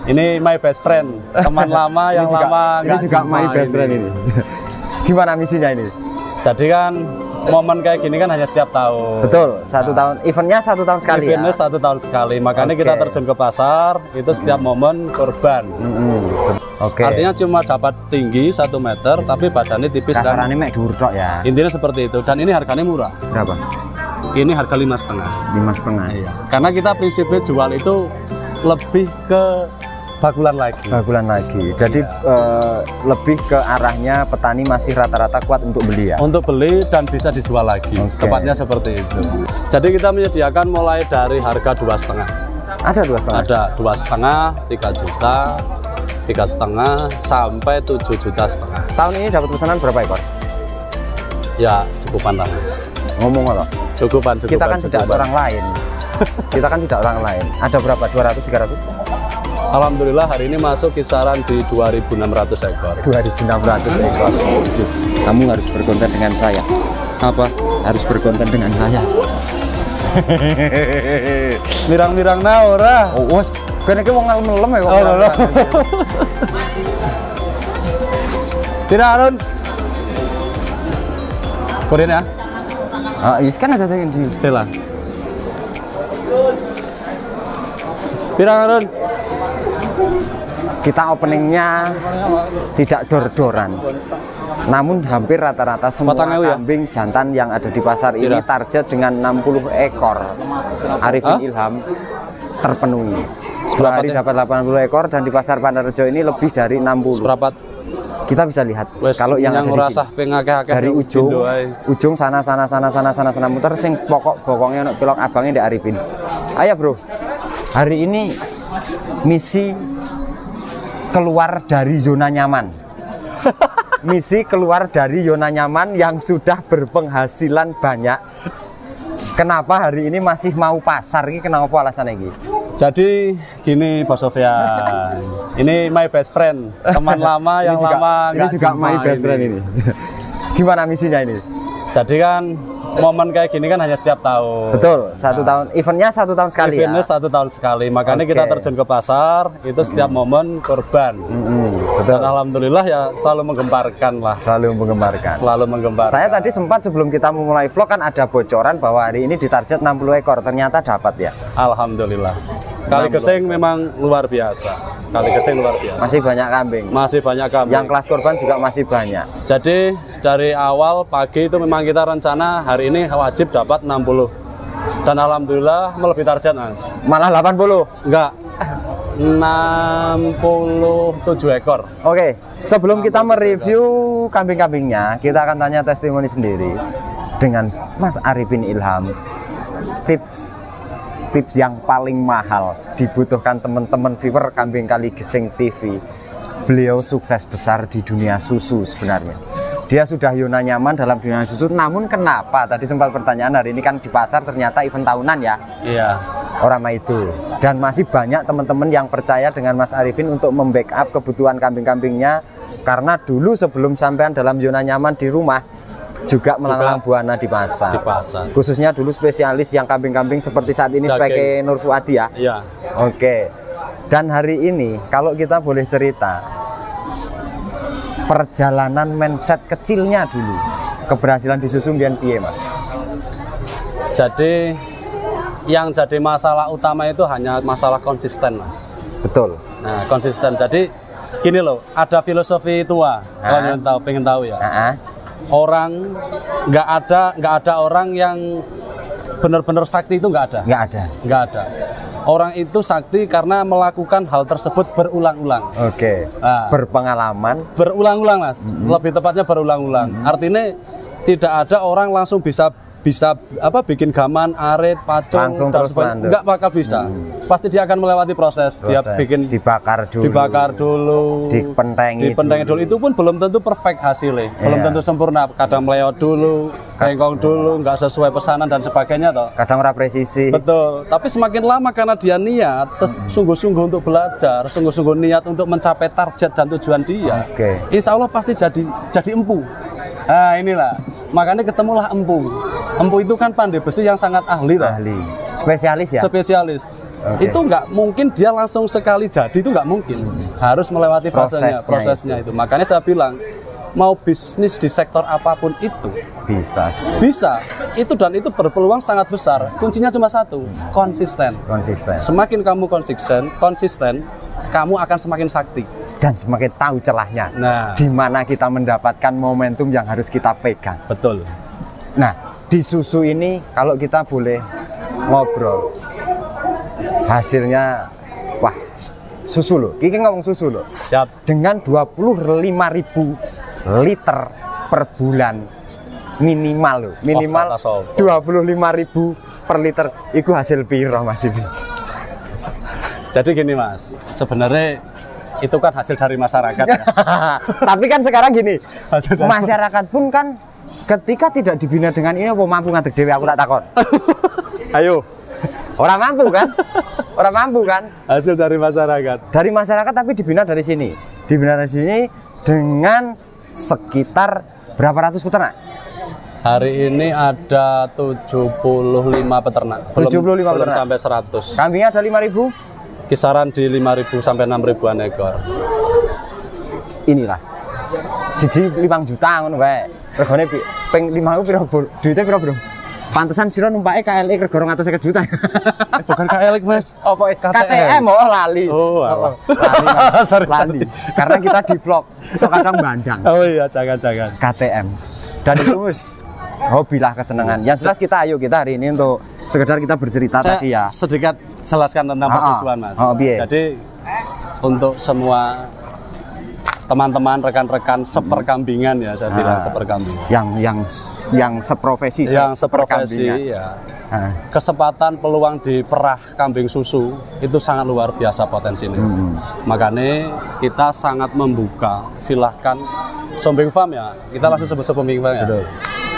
Ini my best friend, teman lama yang lama ini juga my best friend ini. Gimana misinya ini? Jadi kan momen kayak gini kan hanya setiap tahun. Betul, tahun. Eventnya 1 tahun sekali. Eventnya ya? 1 tahun sekali. Makanya kita terjun ke pasar itu setiap momen kurban. Artinya cuma dapat tinggi 1 meter, tapi badannya tipis kan. Kasarannya mek dhuwur tok ya. Intinya seperti itu. Dan ini harganya murah. Berapa? Ini harga 5,5. 5,5. Iya. Karena kita prinsipnya jual itu lebih ke bagulan lagi. Bagulan lagi. Jadi lebih ke arahnya petani masih rata-rata kuat untuk beli ya. Untuk beli dan bisa dijual lagi. Tepatnya seperti itu. Jadi kita menyediakan mulai dari harga 2,5. Ada 2,5. Ada 2,5, 3 juta, 3,5 sampai 7,5 juta. Tahun ini dapat pesanan berapa ekor? Ya cukupan lah. Ngomong apa? Cukupan. Kita kan tidak orang lain. Kita kan tidak orang lain. Ada berapa? 200, 300? Alhamdulillah hari ini masuk kisaran di 2.600 ekor. 2.600 ekor. Kamu harus berkonten dengan saya. Apa? Harus berkonten dengan saya. Mirang-mirang na ora. Oh, wes. Kene iki wong ngelem ya kok. Oh, lho. Tidak, Arun. Korean ya? Ah, iya kan ada di Stella. Pirang, Arun? Kita openingnya tidak dor-doran, namun hampir rata-rata semua kambing jantan yang ada di pasar ini target dengan 60 ekor. Arifin Ilham terpenuhi. 2 hari dapat 80 ekor dan di pasar Pandarejo ini lebih dari 60. Seberapa? Kita bisa lihat kalau yang ada di sini, dari ujung sana muter sing pokoknya untuk pilok abangnya di Arifin. Ayo bro, hari ini misi keluar dari zona nyaman. Misi keluar dari zona nyaman yang sudah berpenghasilan banyak. Kenapa hari ini masih mau pasar? Ini kenapa alasannya ini? Jadi gini Pak Sofyan, ini my best friend, teman lama yang lama. Ini juga my best friend ini. Gimana misinya ini? Jadi kan momen kayak gini kan hanya setiap tahun. Betul, 1 tahun. Eventnya 1 tahun sekali. Eventnya 1 tahun sekali. Makanya kita terjun ke pasar itu setiap momen kurban. Dan alhamdulillah ya selalu menggemparkan lah. Selalu menggemparkan. Saya tadi sempat sebelum kita memulai vlog kan ada bocoran bahwa hari ini ditarget 60 ekor. Ternyata dapat ya. Alhamdulillah. Kali Geseng memang luar biasa. Masih banyak kambing. Yang kelas korban juga masih banyak. Jadi dari awal pagi itu memang kita rencana hari ini wajib dapat 60. Dan alhamdulillah melebihi target, Mas. Malah 80? Enggak. 67 ekor. Oke, sebelum kita mereview kambing-kambingnya, kita akan tanya testimoni sendiri dengan Mas Arifin Ilham. Tips yang paling mahal dibutuhkan teman-teman viewer Kambing Kali Geseng TV. Beliau sukses besar di dunia susu sebenarnya. Dia sudah zona nyaman dalam dunia susu, namun kenapa tadi sempat pertanyaan hari ini kan di pasar ternyata event tahunan ya. Iya. Orang itu. Dan masih banyak teman-teman yang percaya dengan Mas Arifin untuk membackup kebutuhan kambing-kambingnya, karena dulu sebelum sampean dalam zona nyaman di rumah juga melalang buana di pasar. Khususnya dulu spesialis yang kambing-kambing seperti saat ini sebagai Nur Fuadi ya. Iya. Oke. Dan hari ini kalau kita boleh cerita perjalanan mindset kecilnya dulu, keberhasilan di susu mbiyen piye, Mas? Jadi yang jadi masalah utama itu hanya masalah konsisten, Mas. Betul. Nah, konsisten. Jadi gini loh, ada filosofi tua. Kalau pengen tahu ya. Orang nggak ada orang yang benar-benar sakti itu nggak ada. Orang itu sakti karena melakukan hal tersebut berulang-ulang. Oke. Nah, berpengalaman. Berulang-ulang, Mas. Lebih tepatnya berulang-ulang. Artinya tidak ada orang langsung bisa bikin gaman, arit, pacung, langsung terus nggak bakal bisa. Pasti dia akan melewati proses. Dia bikin dibakar dulu, dipentengi dulu. Itu pun belum tentu perfect hasilnya, belum tentu sempurna. Kadang meleot dulu, kengkong dulu, nggak sesuai pesanan dan sebagainya toh. Kadang ora presisi. Betul. Tapi semakin lama karena dia niat sungguh-sungguh untuk belajar, sungguh-sungguh niat untuk mencapai target dan tujuan dia. Insya Allah pasti jadi empu. Nah inilah, makanya ketemulah empu. Empu itu kan pandai besi yang sangat ahli. Spesialis ya? Spesialis. Itu nggak mungkin dia langsung sekali jadi, itu nggak mungkin. Harus melewati prosesnya itu. Makanya saya bilang, mau bisnis di sektor apapun itu bisa itu, dan itu berpeluang sangat besar. Kuncinya cuma satu, konsisten. Semakin kamu konsisten, kamu akan semakin sakti dan semakin tahu celahnya. Di mana kita mendapatkan momentum yang harus kita pegang. Betul. Nah, di susu ini kalau kita boleh ngobrol, hasilnya wah, susu loh. Kiki ngomong susu loh. Siap. Dengan 25.000 liter per bulan minimal loh. Minimal 25.000 per liter. Itu hasil piro Mas Ibi? Jadi gini Mas, sebenarnya itu kan hasil dari masyarakat ya. Tapi kan sekarang gini, masyarakat pun kan ketika tidak dibina dengan ini, apa mampu ngadeg dewe, aku tak takon. Ayo. Orang mampu kan? Hasil dari masyarakat. Dari masyarakat tapi dibina dari sini. Dibina dari sini dengan sekitar berapa ratus peternak? Hari ini ada 75 peternak. 75 peternak. Belum sampai 100. Kambingnya ada 5.000? Kisaran di 5.000 sampai 6.000-an ekor. Inilah. Siji 5 juta ngono wae. Regane ping 5.000 piro, duitnya piro, Bro? Pantesan sira numpake KLX rego 250 juta. Bukan KLX, Mas. Apa KTM? Oh, lali. Oh, lali. Karena kita di vlog, so kadang bandang. Oh iya, jangan. KTM. Dan itu hobi lah, kesenangan. Yang jelas kita hari ini untuk sekedar kita bercerita tadi ya. Sedikit jelaskan tentang persusuan, Mas. Jadi untuk semua teman-teman, rekan-rekan seperkambingan ya, saya bilang seperkambingan. Yang seprofesi ya. Kesempatan peluang di perah kambing susu itu sangat luar biasa potensinya. Makanya kita sangat membuka, silahkan Sombing Farm ya. Kita langsung sebut Sombing Farm ya.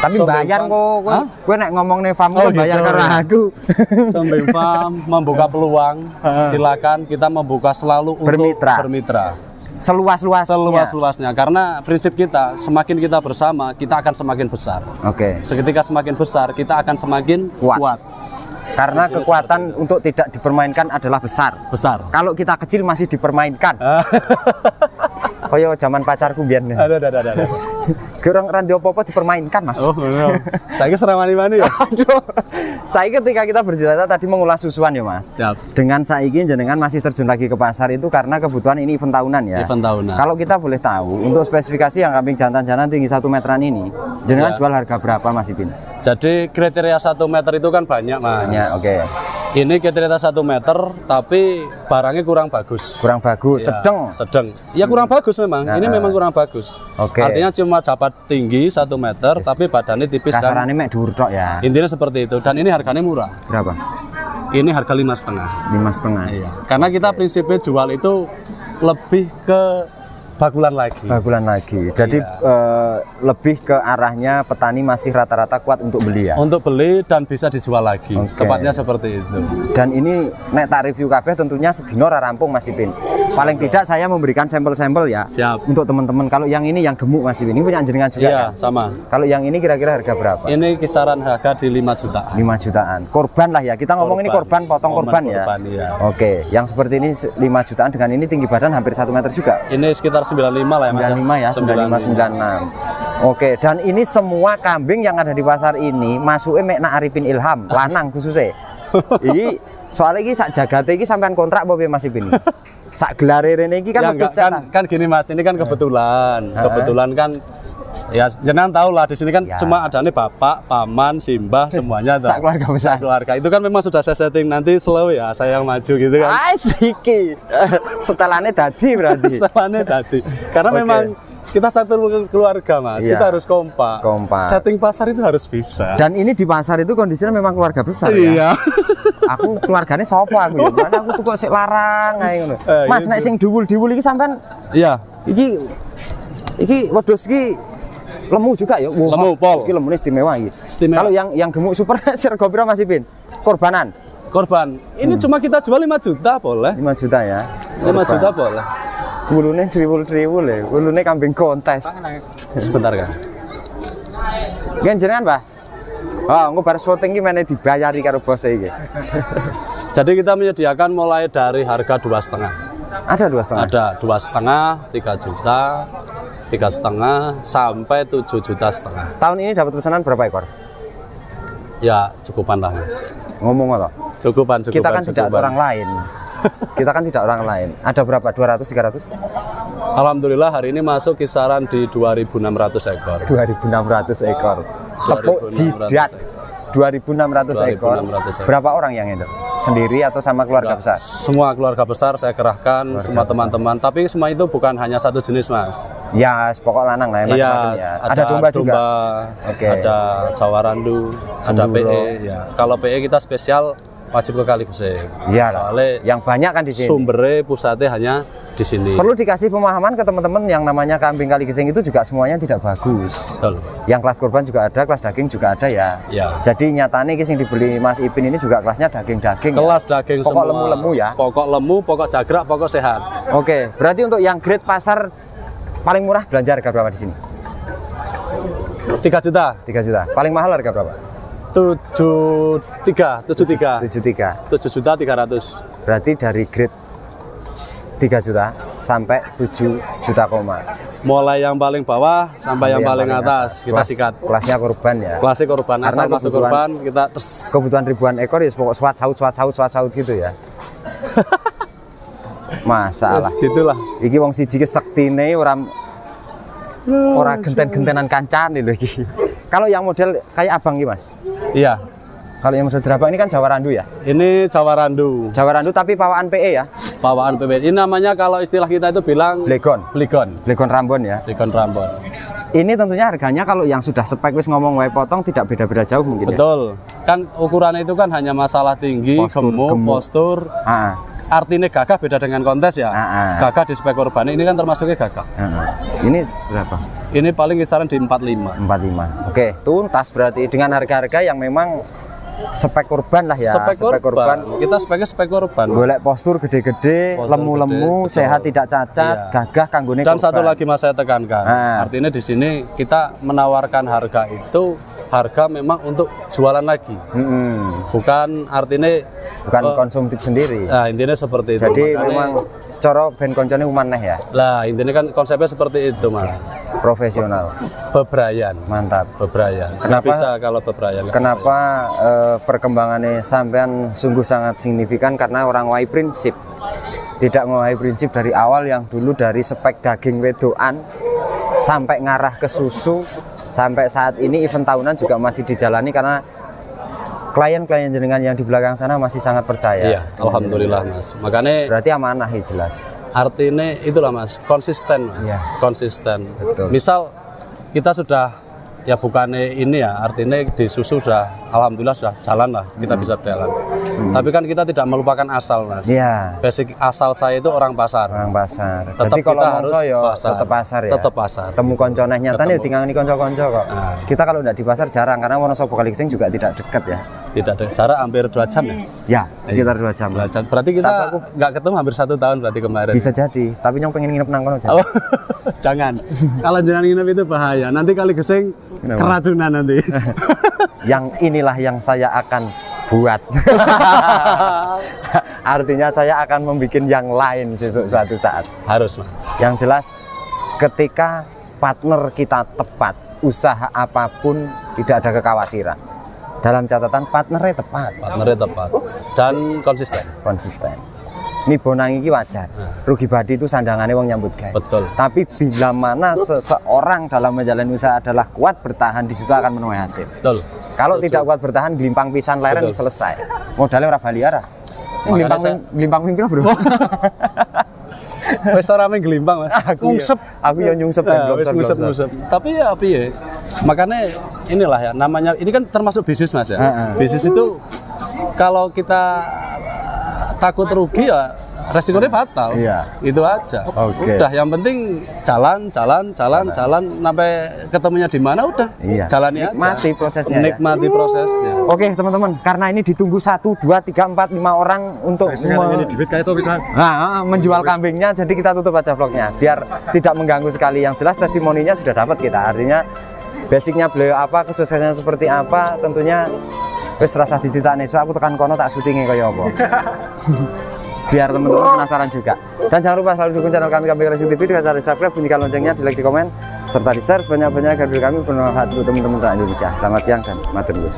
Tapi bayar kok, gue nek ngomong nih farm bayar karena aku. Sombing Farm membuka peluang, silakan kita membuka selalu untuk bermitra. Seluas-luasnya, karena prinsip kita semakin kita bersama, kita akan semakin besar. Seketika semakin besar, kita akan semakin kuat. Karena kekuatan untuk tidak dipermainkan adalah besar. Kalau kita kecil masih dipermainkan. Koyo zaman pacarku biyen. Ada. Gerang randi apa-apa dipermainkan, Mas. Oh, no. Saya serang mani-mani ya. Aduh. Saya ketika kita bercerita tadi mengulas susuan ya, Mas. Siap. Dengan saiki jenengan masih terjun lagi ke pasar itu karena kebutuhan ini event tahunan ya. Event tahunan. Kalau kita boleh tahu, untuk spesifikasi yang kambing jantan-jantan tinggi 1 meteran ini, jenengan jual harga berapa, Mas Ipin? Jadi kriteria 1 meter itu kan banyak, Mas. Banyak, Ini kriteria 1 meter, tapi barangnya kurang bagus. Ya, sedang. Ya kurang bagus memang. Ini memang kurang bagus. Artinya cuma dapat tinggi 1 meter, tapi badannya tipis. Kasarannya mek dhuwur tok ya. Intinya seperti itu. Dan ini harganya murah. Berapa? Ini harga 5,5. 5,5. Iya. Karena kita prinsipnya jual itu lebih ke bagulan lagi. Jadi lebih ke arahnya petani masih rata-rata kuat untuk beli ya. Untuk beli dan bisa dijual lagi. Tepatnya seperti itu. Dan ini nek tak review kabeh tentunya sedino ora rampung Mas Ipin. Paling tidak saya memberikan sampel-sampel ya. Siap. Untuk teman-teman. Kalau yang ini yang gemuk Mas Ipin, ini punya jenengan juga. Iya, kan? sama. Kalau yang ini kira-kira harga berapa? Ini kisaran harga di 5 jutaan. 5 jutaan. Korban lah ya. Kita ngomong ini korban, potong korban ya. Iya. Yang seperti ini 5 jutaan dengan ini tinggi badan hampir 1 meter juga. Ini sekitar 95 lah ya Mas. 95 ya, 95, 96. Dan ini semua kambing yang ada di pasar ini masuknya mek nak Arifin Ilham, lanang khususnya. Iki soalnya iki sak jagate iki sampean kontrak apa piye Mas Ipin? Sak gelare rene iki kan kan gini Mas, ini kan kebetulan. Kebetulan kan ya jenengan tahu lah di sini kan cuma adanya bapak, paman, simbah semuanya tuh. Keluarga besar. Keluarga itu kan memang sudah saya setting, nanti slow ya saya yang maju gitu kan. Asik. Setelannya tadi berarti. Karena memang kita satu keluarga Mas, kita harus kompak. Setting pasar itu harus bisa. Dan ini di pasar itu kondisinya memang keluarga besar ya. Aku keluarganya sopo aku ya. Mana aku tuh kok sik larang ae ngono. Mas nek sing diwul-diwul iki sampean iki wedhus iki lemu juga ya. Lemu pol. Iki lemune istimewa iki. Kalau yang gemuk super sirgo piro Mas Ipin? Korban. Ini cuma kita jual 5 juta boleh. 5 juta ya. 5 juta boleh. Wulune driwul-driwul ya. Wulune kambing kontes. Sebentar kan. Ngen jenengan, Pak? Oh, engko bar syuting iki meneh dibayari karo bos iki. Jadi kita menyediakan mulai dari harga 2,5. Ada 2,5? Ada 2,5, 3 juta, 3,5 sampai 7,5 juta. Tahun ini dapat pesanan berapa ekor? Ya cukupan lah Mas. Ngomong apa? Cukupan. Kita kan tidak orang lain. Kita kan tidak orang lain. Ada berapa? 200, 300? Alhamdulillah hari ini masuk kisaran di 2.600 ekor. 2.600 ekor. Tepuk jidat. 2.600 ekor. Berapa orang yang itu? Sendiri atau sama keluarga besar? Semua keluarga besar saya kerahkan, semua teman-teman. Tapi semua itu bukan hanya satu jenis, Mas. Ya, pokok lanang lah ya, macam-macam ya. Ada domba juga. Ada Sawarandu, ada PE. Ya. Kalau PE kita spesial wajib ke Kaligesing. Iya. Soalnya yang banyak kan di sini. Sumbernya pusatnya hanya di sini. Perlu dikasih pemahaman ke teman-teman yang namanya kambing Kaligesing itu juga semuanya tidak bagus. Betul. Yang kelas korban juga ada, kelas daging juga ada ya. Ya. Jadi nyatanya yang dibeli Mas Ipin ini juga kelasnya daging-daging. Kelas ya? Daging pokok semua. Lemu-lemu ya. Pokok lemu, pokok jagrak, pokok sehat. Oke, berarti untuk yang grade pasar paling murah belanja harga berapa di sini? 3 juta. 3 juta. Paling mahal harga berapa? 7,3 juta 300. Berarti dari grade 3 juta sampai 7 juta koma. Mulai yang paling bawah sampai yang paling atas kita sikat. Kelasnya korban ya. Kelasnya korban. Asal masuk korban kita kebutuhan ribuan ekor ya pokok swat saut gitu ya. Masalah. Yes, gitulah. Iki wong siji ki sektine ora genten-gentenan kancane lho iki. Kalau yang model kayak abang iki, Mas. Iya. Kalau yang model jerapah ini kan Jawarandu ya? Ini Jawarandu. Jawarandu tapi pawaan PE ya? Pawaan PE. Ini namanya kalau istilah kita itu bilang Blegon. Blegon Rambon ya? Blegon Rambon. Ini tentunya harganya kalau yang sudah spek wis ngomong wae potong tidak beda-beda jauh mungkin. Betul. Ya? Kan ukurannya itu kan hanya masalah tinggi, gemuk, postur. Artinya gagah beda dengan kontes ya. Gagah di spek korban ini kan termasuknya gagah. Ini berapa? Ini paling kisaran di 45. 45. Oke, tuntas berarti dengan harga-harga yang memang spek korban lah ya. Spek korban. Kita speknya spek korban. Boleh postur gede-gede, lemu-lemu, sehat tidak cacat, gagah kanggone korban. Dan satu lagi Mas saya tekankan. Artinya di sini kita menawarkan harga itu harga memang untuk jualan lagi. Bukan artinya bukan konsumtif sendiri. Nah, intinya seperti itu. Jadi memang coro ben koncone umaneh ya. Lah, intinya kan konsepnya seperti itu, Mas. Profesional. Bebrayan. Mantap. Bebrayan. Kenapa bisa kalau bebrayan? Kenapa perkembangannya sampean sungguh sangat signifikan karena orang wai prinsip. Tidak ngawai prinsip dari awal yang dulu dari spek daging wedoan sampai ngarah ke susu sampai saat ini event tahunan juga masih dijalani karena klien-klien jenengan yang di belakang sana masih sangat percaya. Iya, alhamdulillah Mas. Makanya berarti amanah ya jelas. Artinya itulah Mas, konsisten Mas. Ya. Konsisten. Betul. Misal kita sudah ya bukannya ini ya, artinya di susu sudah alhamdulillah sudah jalan lah, kita bisa jalan. Tapi kan kita tidak melupakan asal Mas. Iya. Basic asal saya itu orang pasar. Orang pasar. Tetap kita harus pasar. Tetap pasar ya. Tetap pasar. Temu konconeh nyatanya tinggal ini konco-konco kok. Kita kalau tidak di pasar jarang karena Wonosobo Kaligesing juga tidak dekat ya. Tidak dekat. Jarak hampir 2 jam ya. Ya, sekitar 2 jam. 2 jam. Berarti kita nggak ketemu hampir 1 tahun berarti kemarin. Bisa jadi, tapi yang pengen nginep nang kono aja. Oh, jangan. Kalau jangan nginep itu bahaya. Nanti Kaligesing keracunan nanti. Yang inilah yang saya akan buat. Artinya saya akan membuat yang lain suatu saat. Harus Mas. Yang jelas ketika partner kita tepat, usaha apapun tidak ada kekhawatiran. Dalam catatan partnernya tepat. Partnernya tepat dan konsisten. Konsisten. Ini bonang ini wajar. Rugi badi itu sandangannya wong nyambut gawe. Betul. Tapi bila mana seseorang dalam menjalani usaha adalah kuat bertahan, di situ akan menuai hasil. Betul. Kalau tidak kuat bertahan, gelimpang pisan leren selesai. Modalnya ora baliara. Gelimpang minggu bro. Wes ora mung gelimpang Mas. Nyungsep. Aku ya nyungsep dan nyungsep. Tapi ya piye? Makanya inilah ya namanya ini kan termasuk bisnis Mas ya. Bisnis itu kalau kita takut rugi ya resikonya fatal. Iya. Itu aja. Udah yang penting jalan sampai ketemunya di mana udah. Iya. Jalani aja. Nikmati prosesnya. Nikmati prosesnya. Oke, teman-teman, karena ini ditunggu 1, 2, 3, 4, 5 orang untuk menjual kambingnya, jadi kita tutup aja vlognya biar tidak mengganggu sekali. Yang jelas testimoninya sudah dapat kita. Artinya basicnya beliau apa, kesuksesannya seperti apa, tentunya Wis rasa diceritakne, so aku tekan kono tak syutinge kaya apa. Biar teman-teman penasaran juga. Dan jangan lupa selalu dukung channel kami Racing TV dengan cara subscribe, bunyikan loncengnya, di like, di komen, serta di share sebanyak-banyaknya agar video kami bermanfaat untuk teman-teman Indonesia. Selamat siang dan madem.